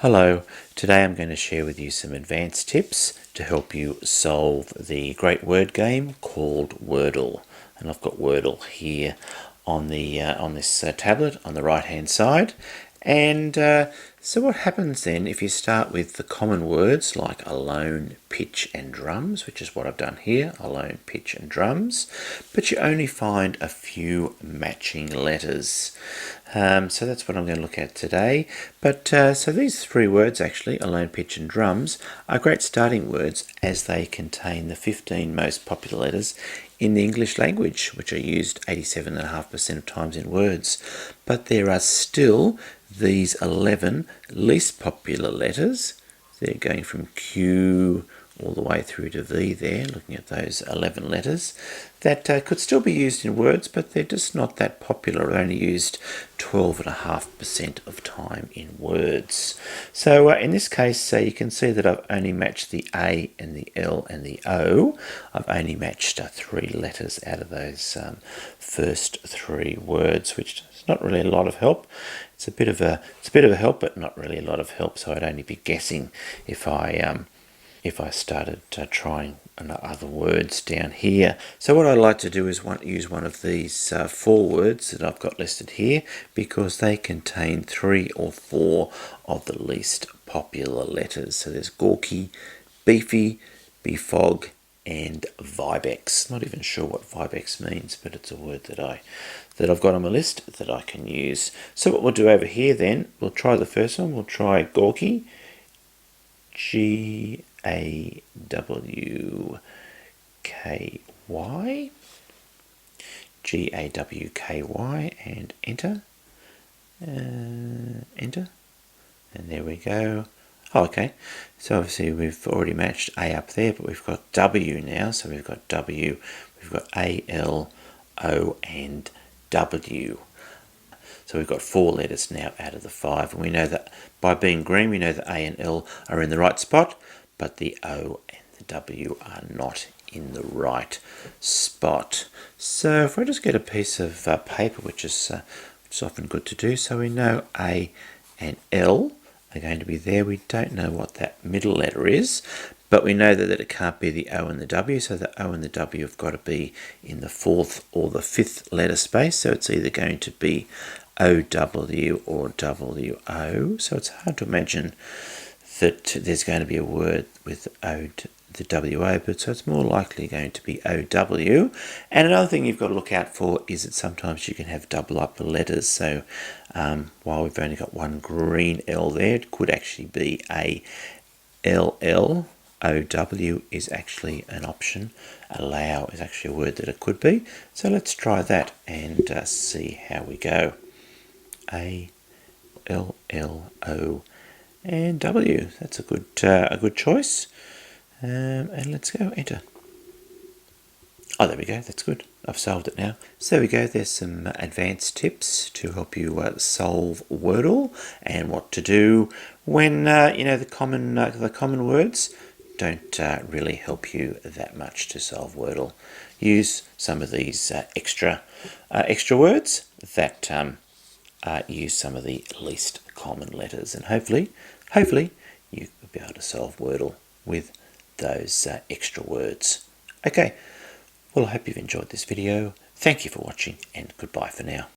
Hello, today I'm going to share with you some advanced tips to help you solve the great word game called Wordle. And I've got Wordle here on this tablet on the right hand side. And so what happens then if you start with the common words like alone, pitch and drums, which is what I've done here, alone, pitch and drums, but you only find a few matching letters. So that's what I'm going to look at today. But so these three words actually, alone, pitch and drums, are great starting words as they contain the 15 most popular letters in the English language, which are used 87.5% of times in words. But there are still these 11 least popular letters. They're going from Q all the way through to V there, looking at those 11 letters, that could still be used in words, but they're just not that popular, only used 12.5% of time in words. So in this case, you can see that I've only matched the A and the L and the O. I've only matched three letters out of those first three words, which is not really a lot of help. It's a bit of a help, but not really a lot of help. So I'd only be guessing if I started trying other words down here. So what I like to do is use one of these four words that I've got listed here, because they contain 3 or 4 of the least popular letters. So there's gawky, beefy, befog, and vibex. Not even sure what vibex means, but it's a word that I've got on my list that I can use. So what we'll do over here then, we'll try the first one. We'll try gawky, Gawky, Gawky, and enter. Enter, and there we go. Oh, okay, so obviously we've already matched A up there, but we've got W now. So we've got W, we've got A, L, O, and W. So we've got 4 letters now out of the 5, and we know that by being green, we know that A and L are in the right spot, but the O and the W are not in the right spot. So if I just get a piece of paper, which is often good to do, so we know A and L are going to be there. We don't know what that middle letter is, but we know that it can't be the O and the W, so the O and the W have got to be in the 4th or the 5th letter space, so it's either going to be OW or WO. So it's hard to imagine that there's going to be a word with the WO, but so it's more likely going to be OW. And another thing you've got to look out for is that sometimes you can have double upper letters. So while we've only got one green L there, it could actually be a LL. OW is actually an option. Allow is actually a word that it could be. So let's try that and see how we go. A, L, L, O, and W. That's a good choice. And let's go enter. Oh, there we go. That's good. I've solved it now. So there we go. There's some advanced tips to help you solve Wordle and what to do when the common words don't really help you that much to solve Wordle. Use some of these extra words that use some of the least common letters, and hopefully you will be able to solve Wordle with those extra words. Okay, well, I hope you've enjoyed this video. Thank you for watching, and goodbye for now.